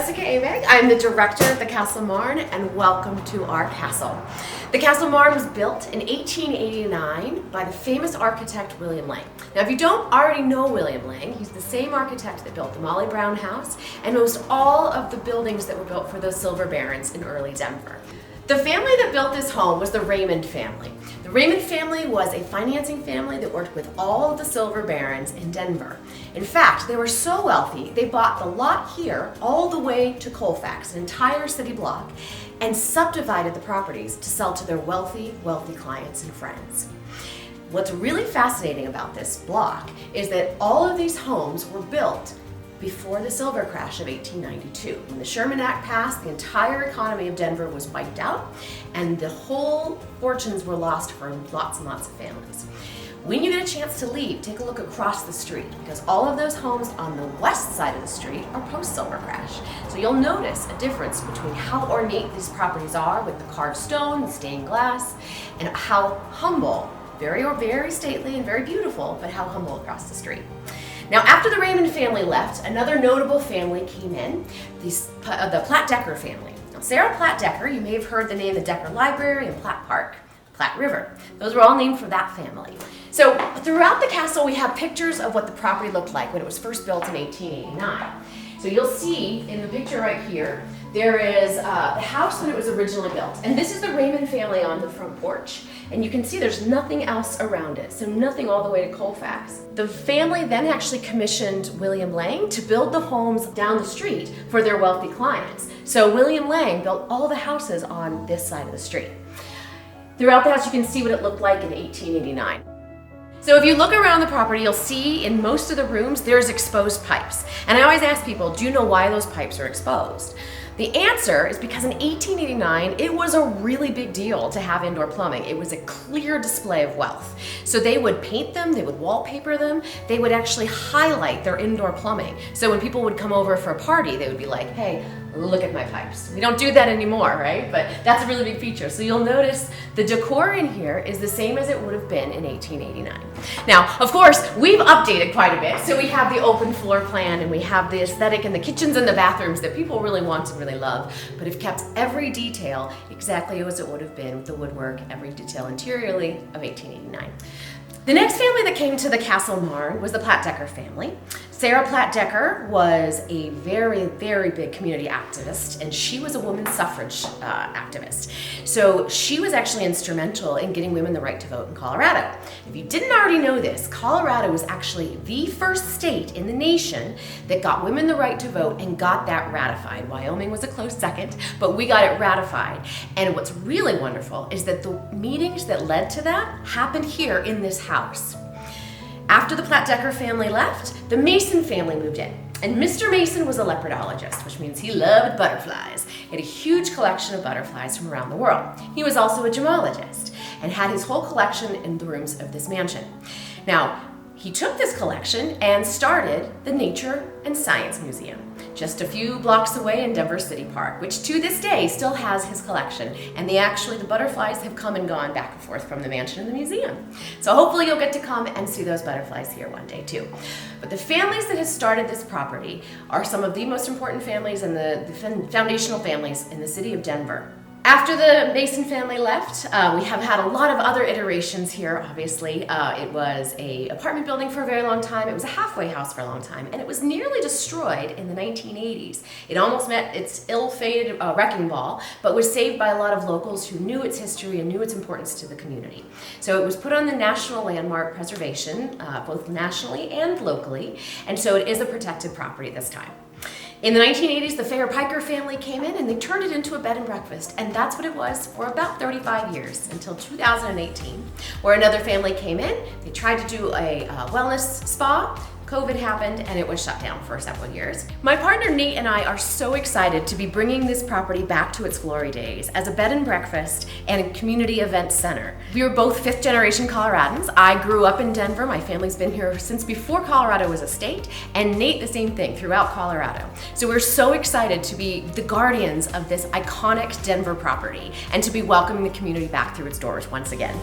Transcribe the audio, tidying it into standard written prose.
Jessica Abeg. I'm the director of the Castle Marne, and welcome to our castle. The Castle Marne was built in 1889 by the famous architect William Lang. Now, if you don't already know William Lang, he's the same architect that built the Molly Brown House and most all of the buildings that were built for those silver barons in early Denver. The family that built this home was the Raymond family. The Raymond family was a financing family that worked with all of the silver barons in Denver. In fact, they were so wealthy, they bought the lot here all the way to Colfax, an entire city block, and subdivided the properties to sell to their wealthy clients and friends. What's really fascinating about this block is that all of these homes were built before the silver crash of 1892. When the Sherman Act passed, the entire economy of Denver was wiped out and the whole fortunes were lost for lots and lots of families. When you get a chance to leave, take a look across the street because all of those homes on the west side of the street are post-silver crash. So you'll notice a difference between how ornate these properties are with the carved stone, the stained glass, and how humble, very stately and very beautiful, but how humble across the street. Now, after the Raymond family left, another notable family came in, the Platt-Decker family. Now, Sarah Platt-Decker, you may have heard the name the Decker Library and Platt Park, Platte River. Those were all named for that family. So throughout the castle, we have pictures of what the property looked like when it was first built in 1889. So you'll see in the picture right here, there is the house when it was originally built. And this is the Raymond family on the front porch. And you can see there's nothing else around it, so nothing all the way to Colfax. The family then actually commissioned William Lang to build the homes down the street for their wealthy clients. So William Lang built all the houses on this side of the street. Throughout the house, you can see what it looked like in 1889. So if you look around the property, you'll see in most of the rooms, there's exposed pipes. And I always ask people, do you know why those pipes are exposed? The answer is because in 1889, it was a really big deal to have indoor plumbing. It was a clear display of wealth. So they would paint them, they would wallpaper them, they would actually highlight their indoor plumbing. So when people would come over for a party, they would be like, hey, look at my pipes. We don't do that anymore, right? But that's a really big feature. So you'll notice the decor in here is the same as it would have been in 1889. Now, of course, we've updated quite a bit. So we have the open floor plan and we have the aesthetic in the kitchens and the bathrooms that people really want and really love, but have kept every detail exactly as it would have been with the woodwork, every detail interiorly of 1889. The next family that came to the Castle Marne was the Platt-Decker family. Sarah Platt-Decker was a very big community activist, and she was a women's suffrage activist. So she was actually instrumental in getting women the right to vote in Colorado. If you didn't already know this, Colorado was actually the first state in the nation that got women the right to vote and got that ratified. Wyoming was a close second, but we got it ratified. And what's really wonderful is that the meetings that led to that happened here in this house. After the Platt-Decker family left, the Mason family moved in. And Mr. Mason was a leopardologist, which means he loved butterflies. He had a huge collection of butterflies from around the world. He was also a gemologist and had his whole collection in the rooms of this mansion. Now, he took this collection and started the Nature and Science Museum, just a few blocks away in Denver City Park, which to this day still has his collection. And the butterflies have come and gone back and forth from the mansion and the museum. So hopefully you'll get to come and see those butterflies here one day too. But the families that have started this property are some of the most important families and the foundational families in the city of Denver. After the Mason family left, we have had a lot of other iterations here, obviously. It was an apartment building for a very long time, it was a halfway house for a long time, and it was nearly destroyed in the 1980s. It almost met its ill-fated wrecking ball, but was saved by a lot of locals who knew its history and knew its importance to the community. So it was put on the National Landmark Preservation, both nationally and locally, and so it is a protected property this time. In the 1980s, the Fair-Piker family came in and they turned it into a bed and breakfast, and that's what it was for about 35 years until 2018, where another family came in. They tried to do a wellness spa. COVID happened and it was shut down for several years. My partner Nate and I are so excited to be bringing this property back to its glory days as a bed and breakfast and a community event center. We are both fifth-generation Coloradans. I grew up in Denver. My family's been here since before Colorado was a state, and Nate the same thing throughout Colorado. So we're so excited to be the guardians of this iconic Denver property and to be welcoming the community back through its doors once again.